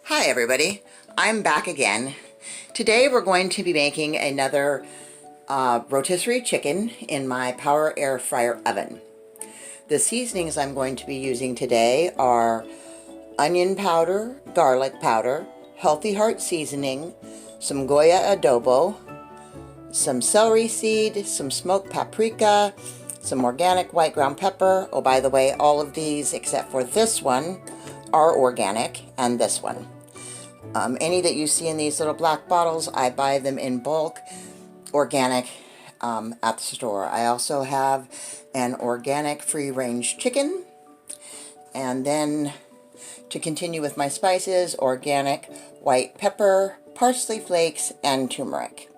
Hi everybody, I'm back again. Today we're going to be making another rotisserie chicken in my power air fryer oven. The seasonings I'm going to be using today are onion powder, garlic powder, healthy heart seasoning, some Goya adobo, some celery seed, some smoked paprika, some organic white ground pepper. Oh, by the way, all of these except for this one are organic, and this one. Any that you see in these little black bottles, I buy them in bulk, organic, at the store. I also have an organic free-range chicken, and then to continue with my spices, organic white pepper, parsley flakes, and turmeric.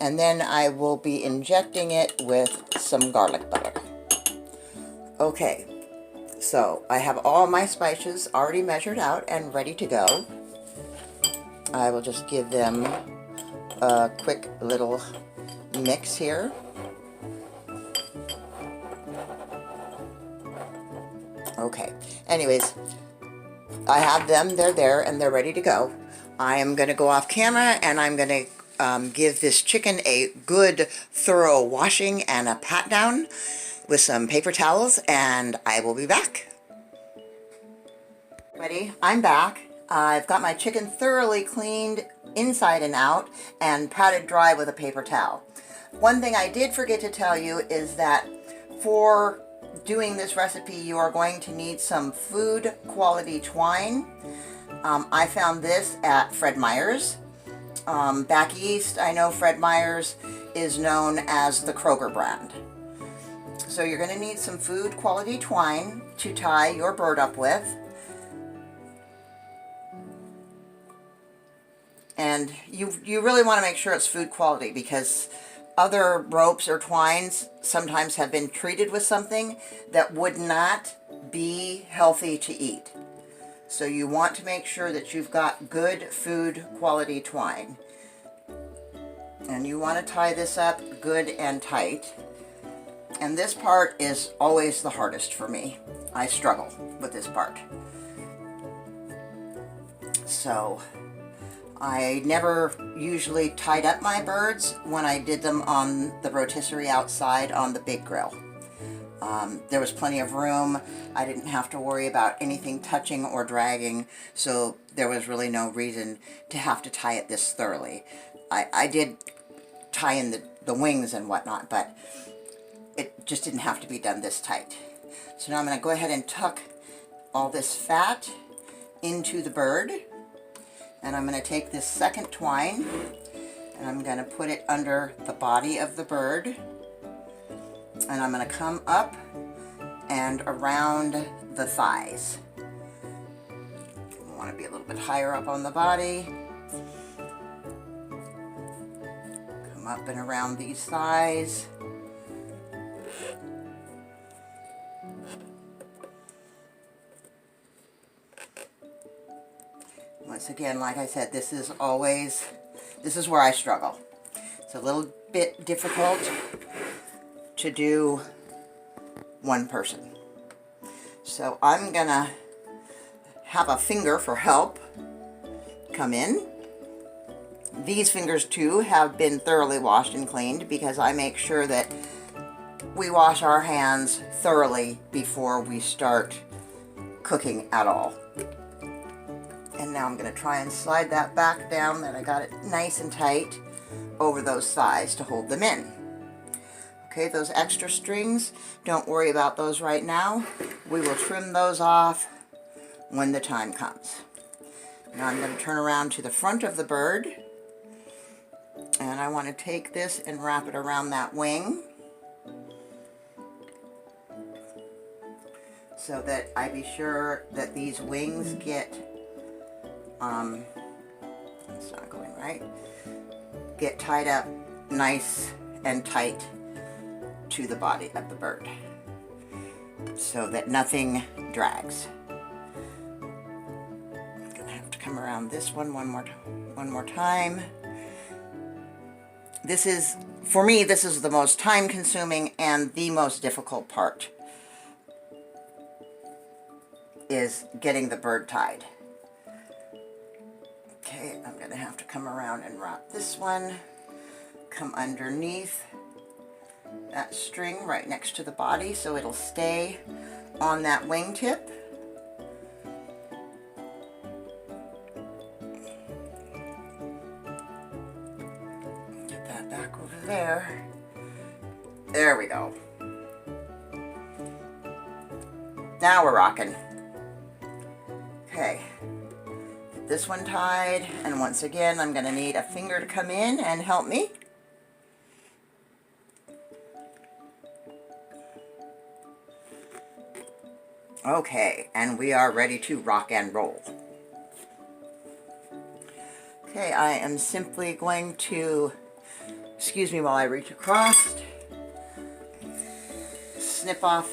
And then I will be injecting it with some garlic butter. Okay, so I have all my spices already measured out and ready to go. I will just give them a quick little mix here. Okay, anyways, I have them, they're there, and they're ready to go. I am going to go off camera and I'm going to give this chicken a good thorough washing and a pat down with some paper towels, and I will be back. Ready? I'm back. I've got my chicken thoroughly cleaned inside and out and patted dry with a paper towel. One thing I did forget to tell you is that for doing this recipe you are going to need some food quality twine. I found this at Fred Meyer's. Back east, I know Fred Meyer's is known as the Kroger brand. So you're going to need some food quality twine to tie your bird up with. And you really want to make sure it's food quality, because other ropes or twines sometimes have been treated with something that would not be healthy to eat. So you want to make sure that you've got good food quality twine. And you want to tie this up good and tight. And this part is always the hardest for me. I struggle with this part. So I never usually tied up my birds when I did them on the rotisserie outside on the big grill. There was plenty of room. I didn't have to worry about anything touching or dragging, so there was really no reason to have to tie it this thoroughly. I did tie in the wings and whatnot, but it just didn't have to be done this tight. So now I'm going to go ahead and tuck all this fat into the bird. And I'm going to take this second twine and I'm going to put it under the body of the bird. And I'm going to come up and around the thighs. I want to be a little bit higher up on the body. Come up and around these thighs. Once again, like I said, this is where I struggle. It's a little bit difficult to do one person. So I'm gonna have a finger for help come in. These fingers too have been thoroughly washed and cleaned, because I make sure that we wash our hands thoroughly before we start cooking at all. And now I'm going to try and slide that back down, that I got it nice and tight over those thighs to hold them in. Okay, those extra strings, don't worry about those right now. We will trim those off when the time comes. Now I'm going to turn around to the front of the bird, and I want to take this and wrap it around that wing so that I be sure that these wings get it's not going right, get tied up nice and tight to the body of the bird so that nothing drags. I'm gonna have to come around this one more time. This is, for me, this is the most time consuming and the most difficult part, is getting the bird tied. around and wrap this one. Come underneath that string right next to the body so it'll stay on that wingtip. Get that back over there. There we go. Now we're rocking. Okay, get this one tied, and once again I'm going to need a finger to come in and help me. Okay, and we are ready to rock and roll. Okay, I am simply going to, excuse me while I reach across, snip off.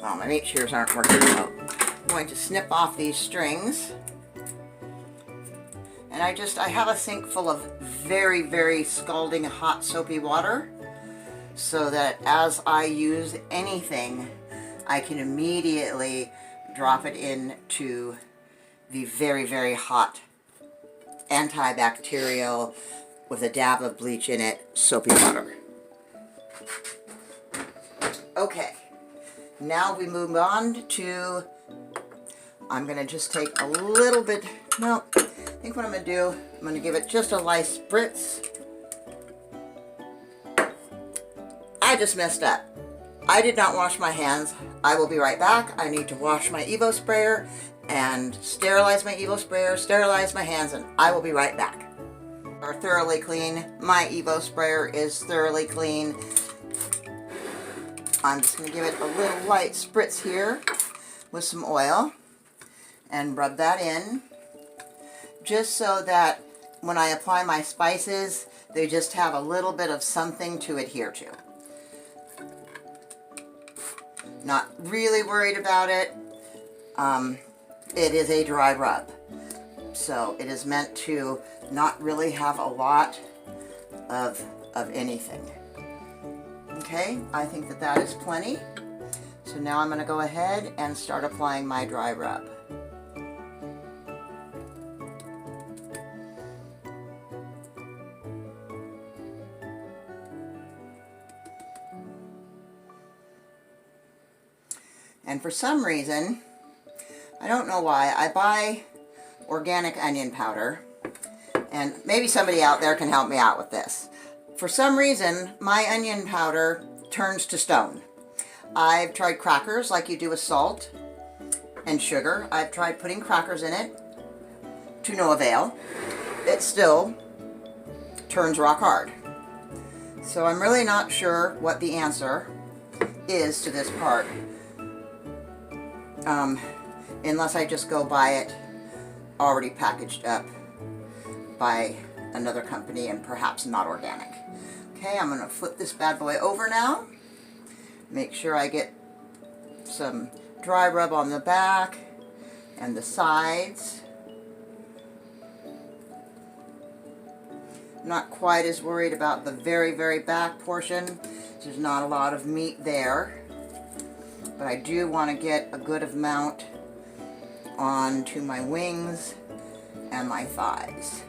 Oh, my meat shears aren't working out. I'm going to snip off these strings. And I have a sink full of very, very scalding hot soapy water, so that as I use anything, I can immediately drop it into the very, very hot antibacterial with a dab of bleach in it soapy water. Okay, now we move on to, I'm going to just take a little bit, no, I think what I'm going to do, I'm going to give it just a light spritz. I just messed up. I did not wash my hands. I will be right back. I need to wash my Evo sprayer and sterilize my Evo sprayer, sterilize my hands, and I will be right back. Are thoroughly clean. My Evo sprayer is thoroughly clean. I'm just going to give it a little light spritz here with some oil and rub that in, just so that when I apply my spices, they just have a little bit of something to adhere to. Not really worried about it. It is a dry rub, so it is meant to not really have a lot of anything. Okay, I think that that is plenty. So now I'm going to go ahead and start applying my dry rub. And for some reason, I don't know why, I buy organic onion powder, and maybe somebody out there can help me out with this. For some reason, my onion powder turns to stone. I've tried crackers like you do with salt and sugar. I've tried putting crackers in it to no avail. It still turns rock hard. So I'm really not sure what the answer is to this part. Unless I just go buy it already packaged up by another company and perhaps not organic. Okay, I'm going to flip this bad boy over now. Make sure I get some dry rub on the back and the sides. Not quite as worried about the very, very back portion. There's not a lot of meat there. But I do want to get a good amount onto my wings and my thighs.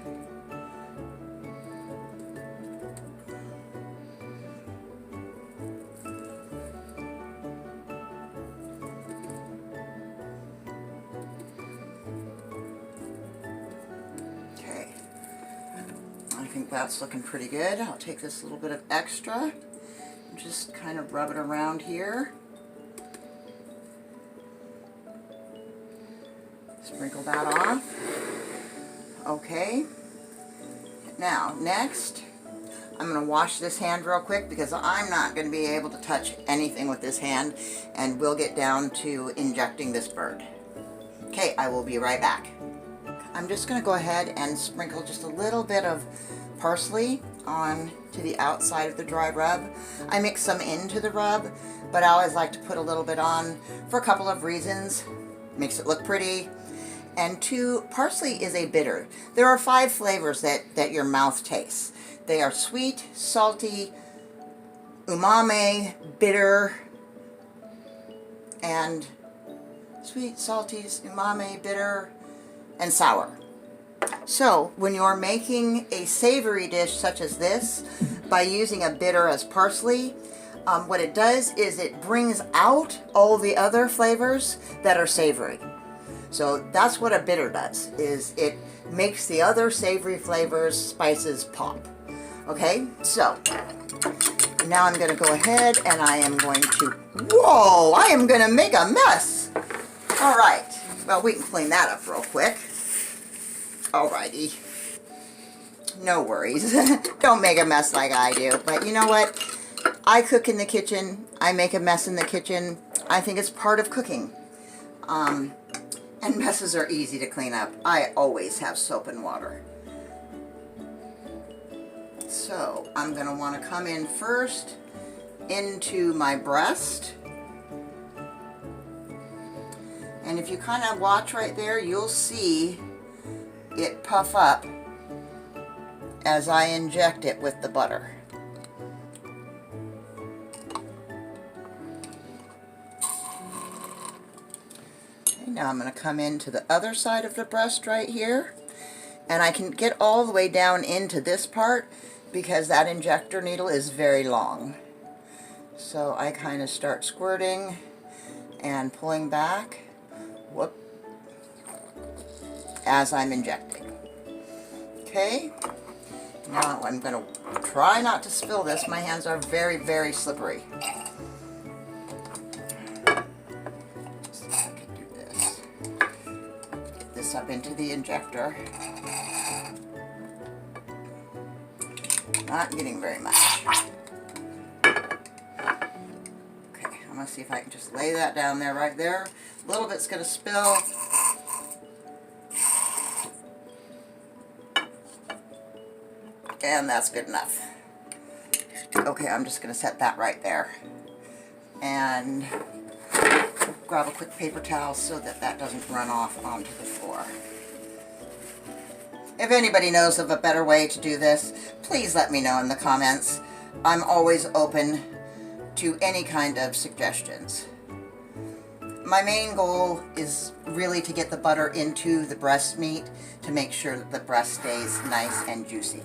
Okay, I think that's looking pretty good. I'll take this little bit of extra and just kind of rub it around here. Sprinkle that off. Okay. Now, next, I'm going to wash this hand real quick because I'm not going to be able to touch anything with this hand, and we'll get down to injecting this bird. Okay, I will be right back. I'm just going to go ahead and sprinkle just a little bit of parsley on to the outside of the dry rub. I mix some into the rub, but I always like to put a little bit on for a couple of reasons. Makes it look pretty. And 2, parsley is a bitter. There are 5 flavors that your mouth tastes. They are sweet, salty, umami, bitter, and sweet, salty, umami, bitter, and sour. So when you're making a savory dish such as this, by using a bitter as parsley, what it does is it brings out all the other flavors that are savory. So that's what a bitter does, is it makes the other savory flavors, spices pop. Okay, so now I'm going to go ahead and I am going to, whoa, I am going to make a mess. All right, well, we can clean that up real quick. Alrighty. No worries. Don't make a mess like I do. But you know what? I cook in the kitchen. I make a mess in the kitchen. I think it's part of cooking. And messes are easy to clean up. I always have soap and water. So I'm going to want to come in first into my breast. And if you kind of watch right there, you'll see it puff up as I inject it with the butter. Okay, now I'm going to come into the other side of the breast right here, and I can get all the way down into this part because that injector needle is very long. So I kind of start squirting and pulling back, whoop, as I'm injecting. Okay, now I'm going to try not to spill this. My hands are very, very slippery. See if I can do this. Get this up into the injector. Not getting very much. Okay, I'm going to see if I can just lay that down there, right there. A little bit's going to spill. And that's good enough. Okay, I'm just going to set that right there. And grab a quick paper towel so that that doesn't run off onto the floor. If anybody knows of a better way to do this, please let me know in the comments. I'm always open to any kind of suggestions. My main goal is really to get the butter into the breast meat to make sure that the breast stays nice and juicy.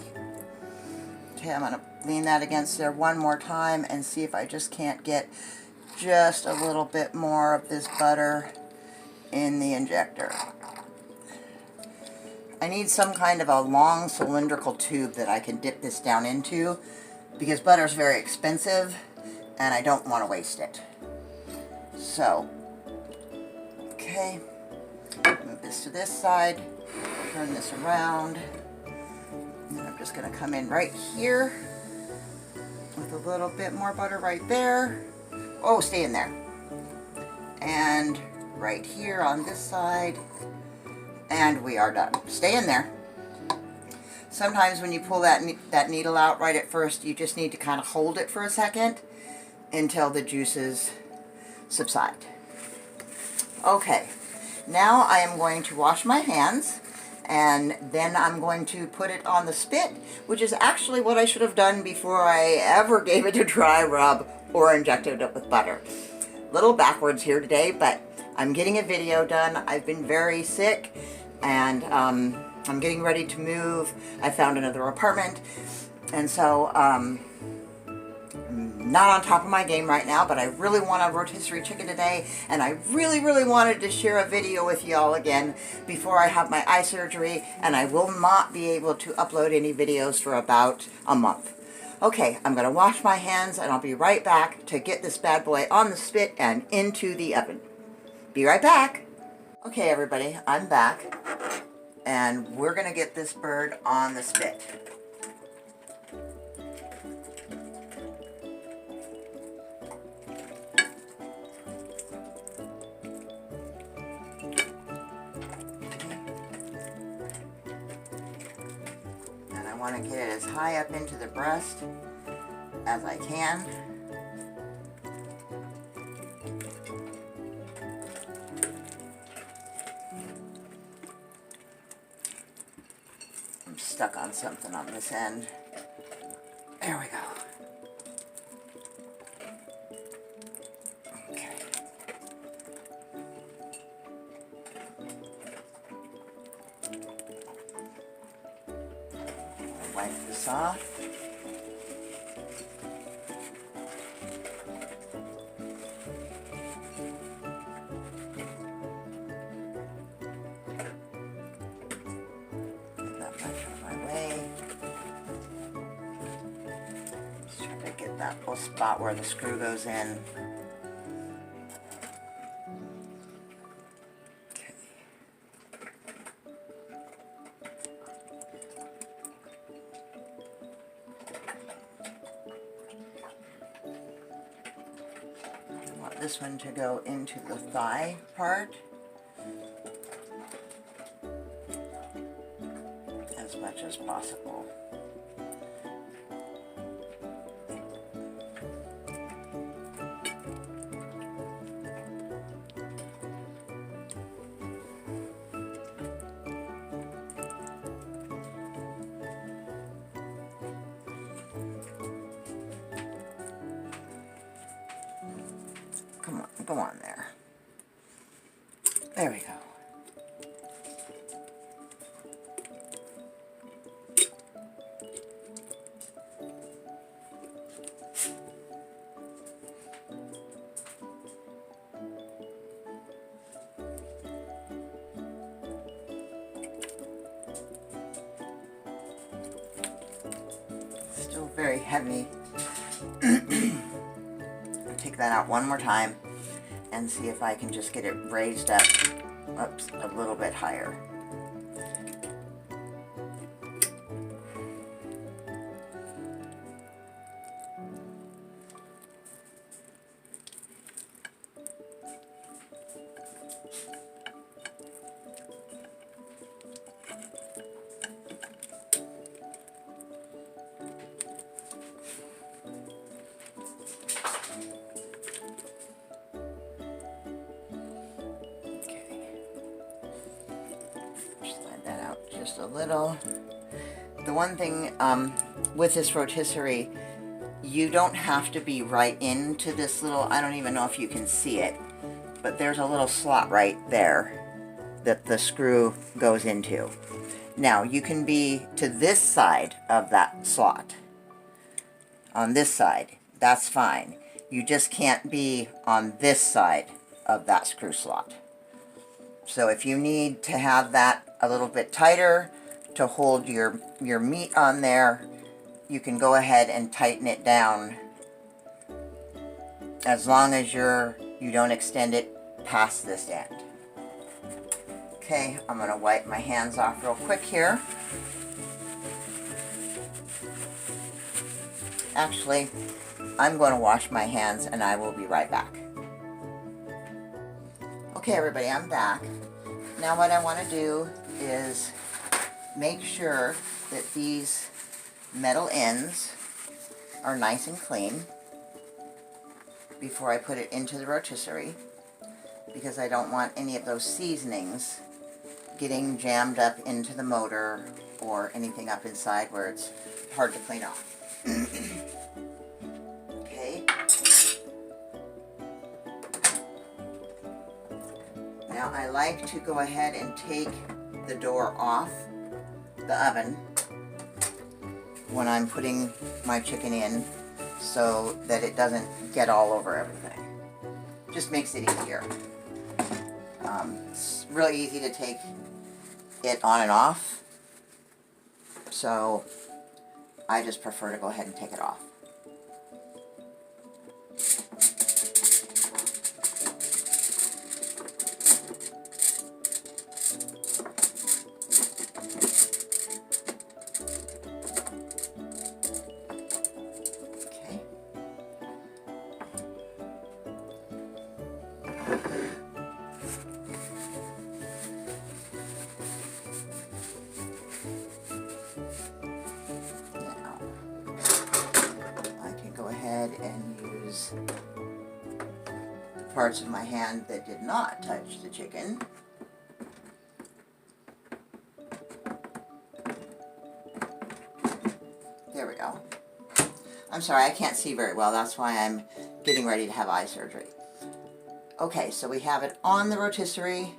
Okay, I'm going to lean that against there one more time and see if I just can't get just a little bit more of this butter in the injector. I need some kind of a long cylindrical tube that I can dip this down into because butter is very expensive and I don't want to waste it. So, okay, move this to this side, turn this around. And I'm just going to come in right here with a little bit more butter right there. Oh, stay in there. And right here on this side. And we are done. Stay in there. Sometimes when you pull that needle out right at first, you just need to kind of hold it for a second until the juices subside. Okay, now I am going to wash my hands. And then I'm going to put it on the spit, which is actually what I should have done before I ever gave it a dry rub or injected it with butter. A little backwards here today, but I'm getting a video done. I've been very sick, and I'm getting ready to move. I found another apartment, and so I'm not on top of my game right now, but I really want a rotisserie chicken today, and I really, really wanted to share a video with y'all again before I have my eye surgery, and I will not be able to upload any videos for about a month. Okay, I'm going to wash my hands, and I'll be right back to get this bad boy on the spit and into the oven. Be right back. Okay, everybody, I'm back, and we're going to get this bird on the spit. I want to get it as high up into the breast as I can. I'm stuck on something on this end. There we go. Okay. wipe this off. Get that much out of my way. Just try to get that little spot where the screw goes in. This one to go into the thigh part as much as possible. Come on, go on there. There we go. Still very heavy. Take that out one more time and see if I can just get it raised up, oops, a little bit higher. Just a little. The one thing with this rotisserie, you don't have to be right into this little, I don't even know if you can see it, but there's a little slot right there that the screw goes into. Now you can be to this side of that slot, on this side, that's fine. You just can't be on this side of that screw slot. So if you need to have that a little bit tighter to hold your meat on there, you can go ahead and tighten it down, as long as you don't extend it past this end. Okay, I'm going to wipe my hands off real quick here. Actually, I'm going to wash my hands and I will be right back. Okay everybody, I'm back. Now what I want to do is make sure that these metal ends are nice and clean before I put it into the rotisserie, because I don't want any of those seasonings getting jammed up into the motor or anything up inside where it's hard to clean off. Okay. Now I like to go ahead and take the door off the oven when I'm putting my chicken in, so that it doesn't get all over everything. Just makes it easier. It's really easy to take it on and off, so I just prefer to go ahead and take it off. And use the parts of my hand that did not touch the chicken. There we go. I'm sorry, I can't see very well. That's why I'm getting ready to have eye surgery. Okay, so we have it on the rotisserie.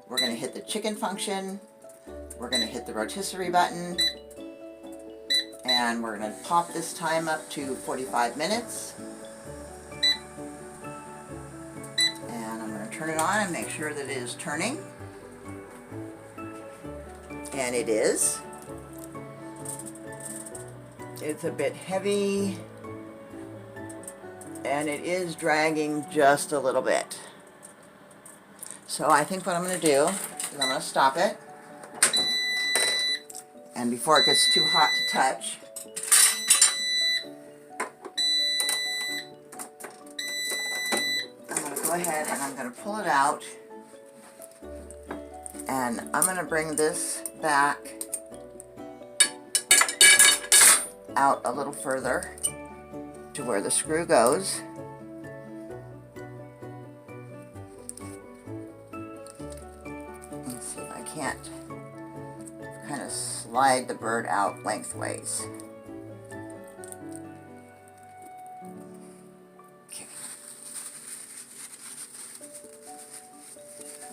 We're going to hit the chicken function. We're going to hit the rotisserie button. And we're going to pop this time up to 45 minutes. And I'm going to turn it on and make sure that it is turning. And it is. It's a bit heavy. And it is dragging just a little bit. So I think what I'm going to do is I'm going to stop it. And before it gets too hot to touch, I'm going to go ahead and I'm going to pull it out. And I'm going to bring this back out a little further to where the screw goes. Let's see if I can't kind of slide the bird out lengthways. Okay.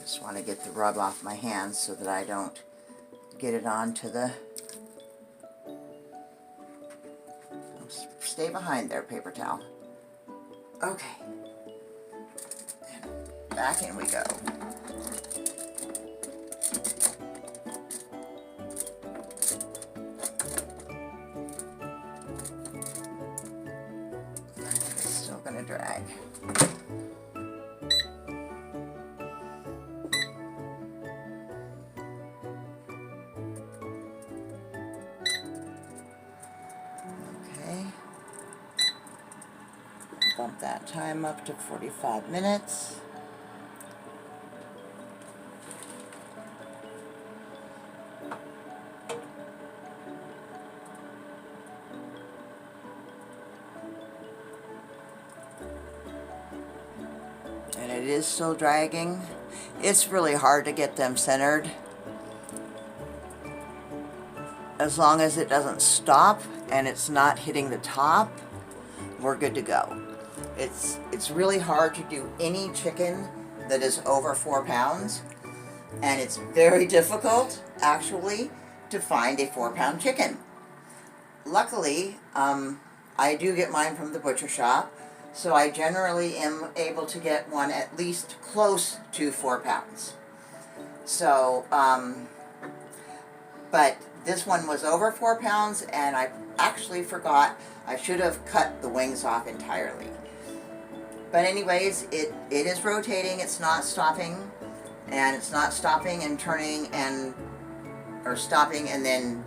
Just want to get the rub off my hands so that I don't get it onto the... Stay behind there, paper towel. Okay. And back in we go. It's still going to drag. Bump that time up to 45 minutes. And it is still dragging. It's really hard to get them centered. As long as it doesn't stop and it's not hitting the top, we're good to go. It's really hard to do any chicken that is over 4 pounds, and it's very difficult actually to find a 4-pound chicken. Luckily, I do get mine from the butcher shop, so I generally am able to get one at least close to 4 pounds. So, but this one was over 4 pounds, and I actually forgot I should have cut the wings off entirely. But anyways, it is rotating, it's not stopping, and it's not stopping and turning and, or stopping and then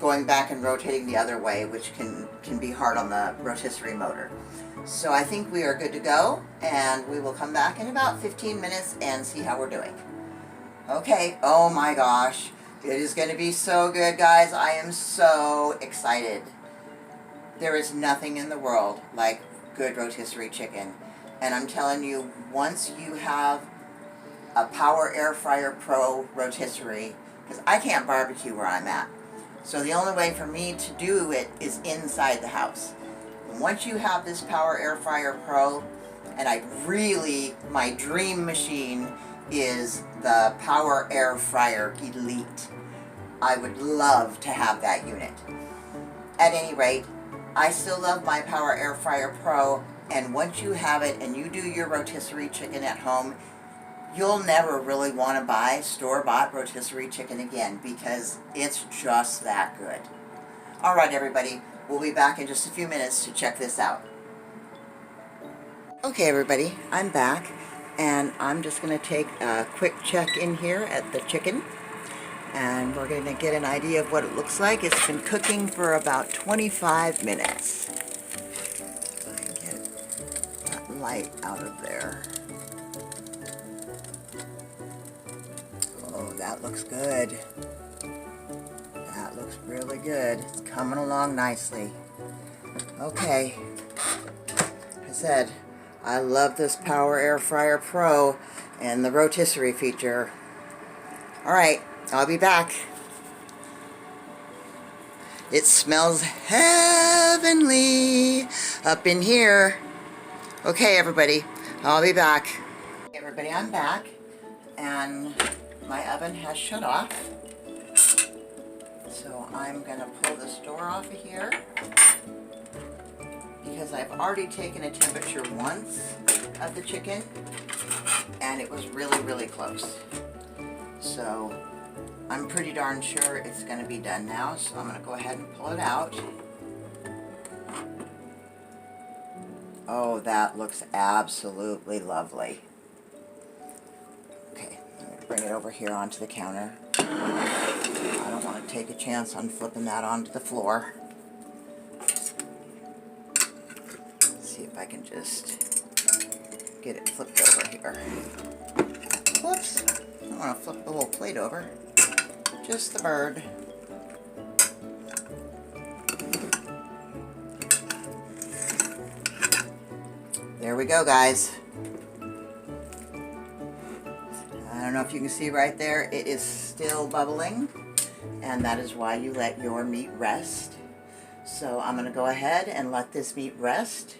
going back and rotating the other way, which can be hard on the rotisserie motor. So I think we are good to go, and we will come back in about 15 minutes and see how we're doing. Okay, oh my gosh, it is going to be so good, guys. I am so excited. There is nothing in the world like good rotisserie chicken, and I'm telling you, once you have a Power Air Fryer Pro rotisserie, because I can't barbecue where I'm at, so the only way for me to do it is inside the house. And once you have this Power Air Fryer Pro, and my dream machine is the Power Air Fryer Elite. I would love to have that unit. At any rate, I still love my Power Air Fryer Pro, and once you have it and you do your rotisserie chicken at home, you'll never really want to buy store-bought rotisserie chicken again, because it's just that good. Alright everybody, we'll be back in just a few minutes to check this out. Okay everybody, I'm back, and I'm just going to take a quick check in here at the chicken. And we're going to get an idea of what it looks like. It's been cooking for about 25 minutes. If I can get that light out of there. Oh, that looks good. That looks really good. It's coming along nicely. Okay. Like I said, I love this Power Air Fryer Pro and the rotisserie feature. Alright. I'll be back. It smells heavenly up in here. Okay, everybody, I'll be back. Hey, everybody, I'm back, and my oven has shut off. So I'm going to pull this door off of here because I've already taken a temperature once of the chicken and it was really, really close. So I'm pretty darn sure it's going to be done now. So I'm going to go ahead and pull it out. Oh, that looks absolutely lovely. Okay, I'm going to bring it over here onto the counter. I don't want to take a chance on flipping that onto the floor. Let's see if I can just get it flipped over here. Whoops, I don't want to flip the whole plate over, just the bird. There we go, guys. I don't know if you can see right there, it is still bubbling, and that is why you let your meat rest. So I'm going to go ahead and let this meat rest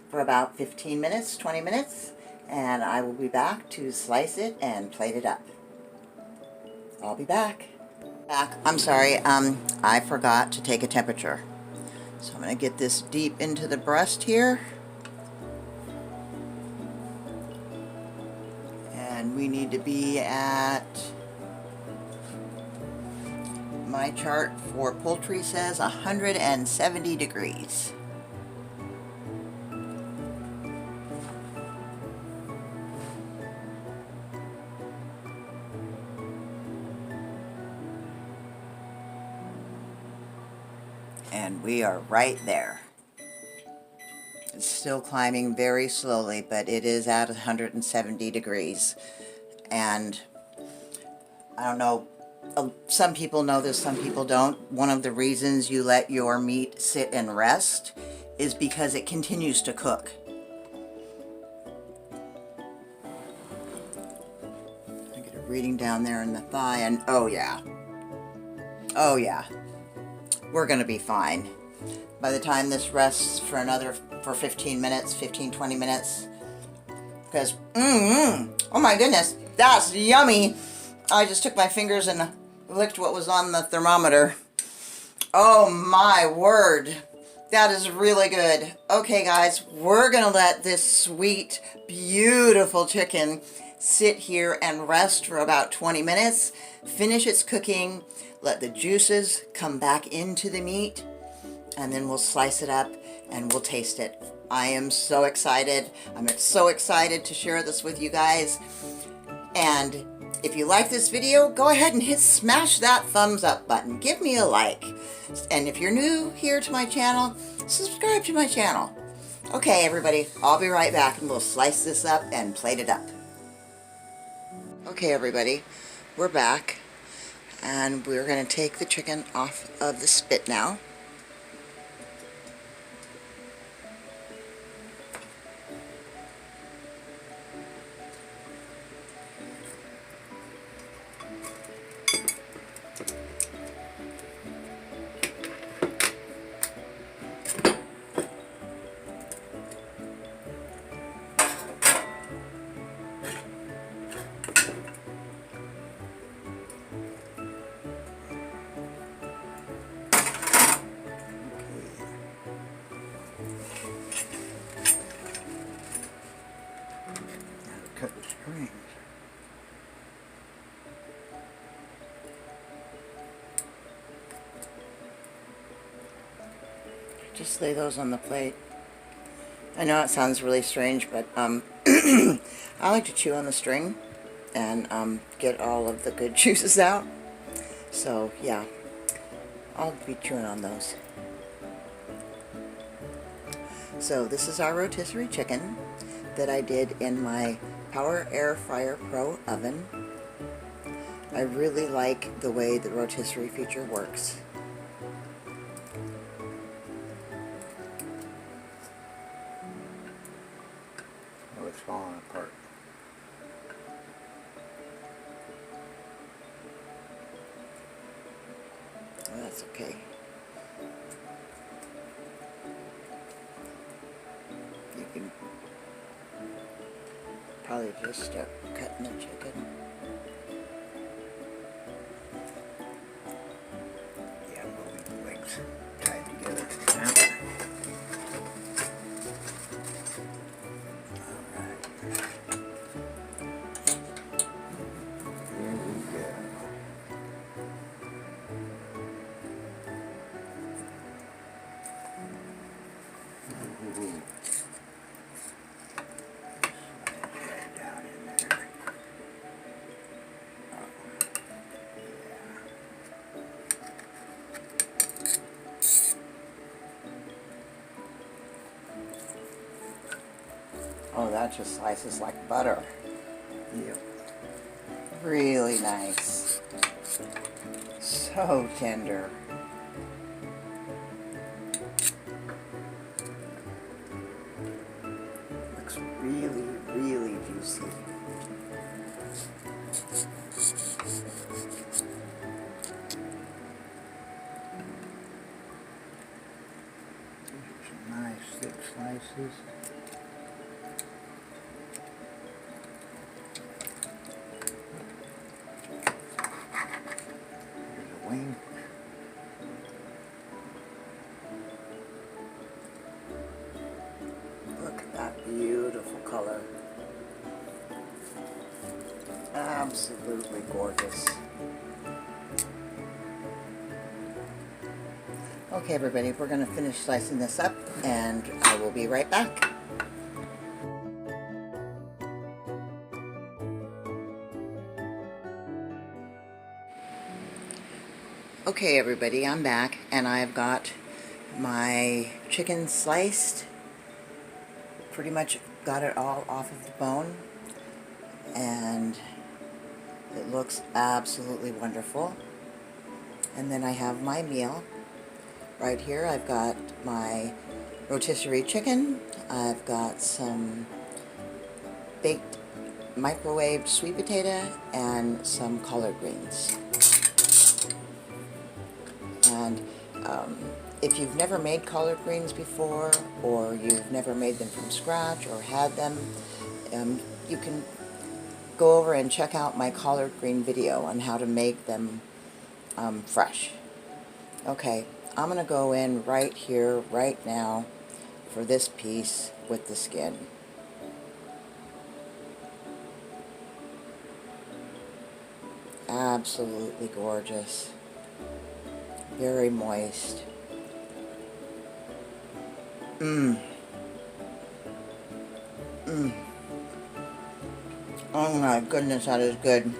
for about 15 minutes, 20 minutes, and I will be back to slice it and plate it up. I'll be back. I'm sorry, I forgot to take a temperature. So I'm going to get this deep into the breast here. And we need to be at, my chart for poultry says 170 degrees. And we are right there. It's still climbing very slowly, but it is at 170 degrees. And I don't know, some people know this, some people don't. One of the reasons you let your meat sit and rest is because it continues to cook. I get a reading down there in the thigh, and oh yeah, we're gonna be fine. By the time this rests for 15 minutes, 20 minutes, because, oh my goodness, that's yummy. I just took my fingers and licked what was on the thermometer. Oh my word, that is really good. Okay guys, we're gonna let this sweet, beautiful chicken sit here and rest for about 20 minutes, finish its cooking, let the juices come back into the meat, and then we'll slice it up and we'll taste it. I am so excited. I'm so excited to share this with you guys. And if you like this video, go ahead and smash that thumbs up button. Give me a like. And if you're new here to my channel, subscribe to my channel. Okay, everybody, I'll be right back and we'll slice this up and plate it up. Okay, everybody, we're back. And we're going to take the chicken off of the spit now. Cut the strings. Just lay those on the plate. I know it sounds really strange, but I like to chew on the string and get all of the good juices out. So yeah, I'll be chewing on those. So this is our rotisserie chicken that I did in my Power Air Fryer Pro oven. I really like the way the rotisserie feature works. Oh, it's falling apart. Well, that's okay. You can probably just start cutting the chicken. Oh, that just slices like butter. Yep. Really nice. So tender. Looks really, really juicy. Some nice thick slices. Here's a wing. Look at that beautiful color. Absolutely gorgeous. Okay, everybody, we're going to finish slicing this up, and I will be right back. Okay, everybody, I'm back, and I've got my chicken sliced. Pretty much got it all off of the bone, and it looks absolutely wonderful. And then I have my meal. Right here I've got my rotisserie chicken. I've got some baked microwave sweet potato and some collard greens. And if you've never made collard greens before, or you've never made them from scratch or had them, you can go over and check out my collard green video on how to make them fresh. Okay, I'm going to go in right here, right now, for this piece with the skin. Absolutely gorgeous. Very moist. Mmm. Mmm. Oh my goodness, that is good.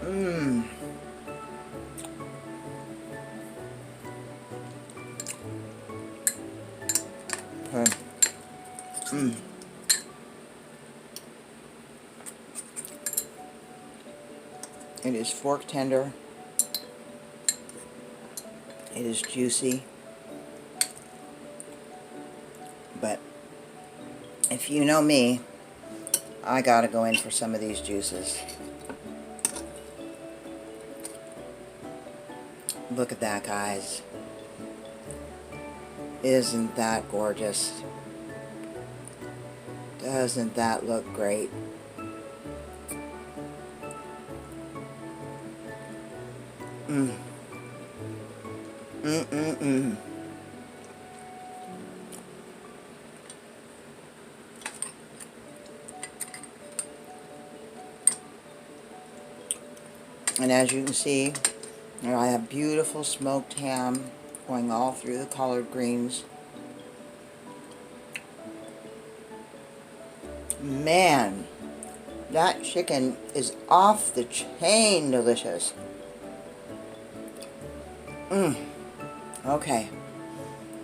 Mmm. Okay. Mmm. It is fork tender. It is juicy. But if you know me, I gotta go in for some of these juices. Look at that, guys. Isn't that gorgeous? Doesn't that look great? Mmm. Mmm. And as you can see, I have beautiful smoked ham going all through the collard greens. Man, that chicken is off the chain delicious. Mmm. Okay,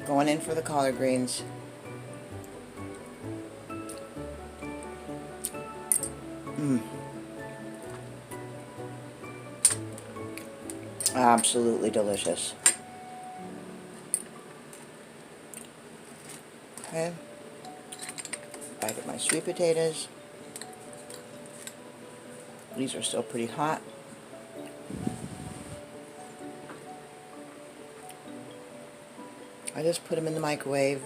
going in for the collard greens. Mmm. Absolutely delicious. Okay. I get my sweet potatoes. These are still pretty hot. I just put them in the microwave.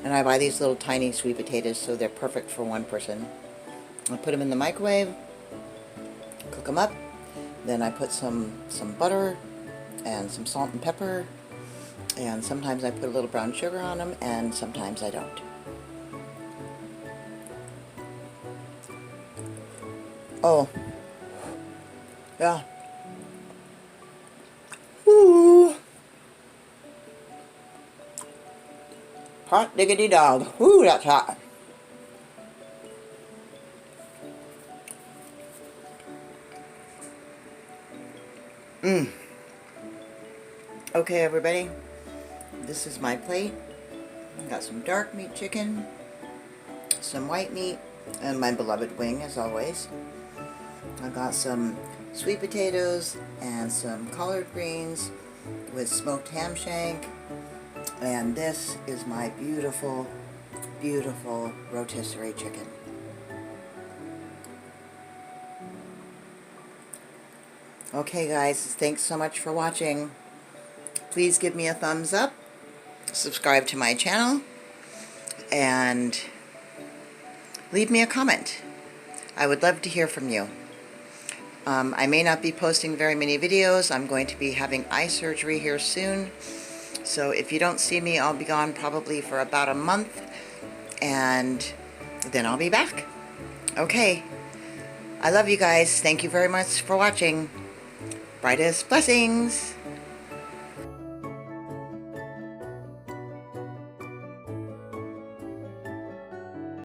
And I buy these little tiny sweet potatoes, so they're perfect for one person. I put them in the microwave, cook them up. Then I put some butter and some salt and pepper, and sometimes I put a little brown sugar on them, and sometimes I don't. Oh, yeah. Woo! Hot diggity dog. Woo, that's hot. Mmm. Okay, everybody. This is my plate. Got some dark meat chicken, some white meat, and my beloved wing as always. I've got some sweet potatoes and some collard greens with smoked ham shank. And this is my beautiful, beautiful rotisserie chicken. Okay guys, thanks so much for watching. Please give me a thumbs up, subscribe to my channel, and leave me a comment. I would love to hear from you. I may not be posting very many videos. I'm going to be having eye surgery here soon. So if you don't see me, I'll be gone probably for about a month, and then I'll be back. Okay. I love you guys. Thank you very much for watching. Brightest blessings.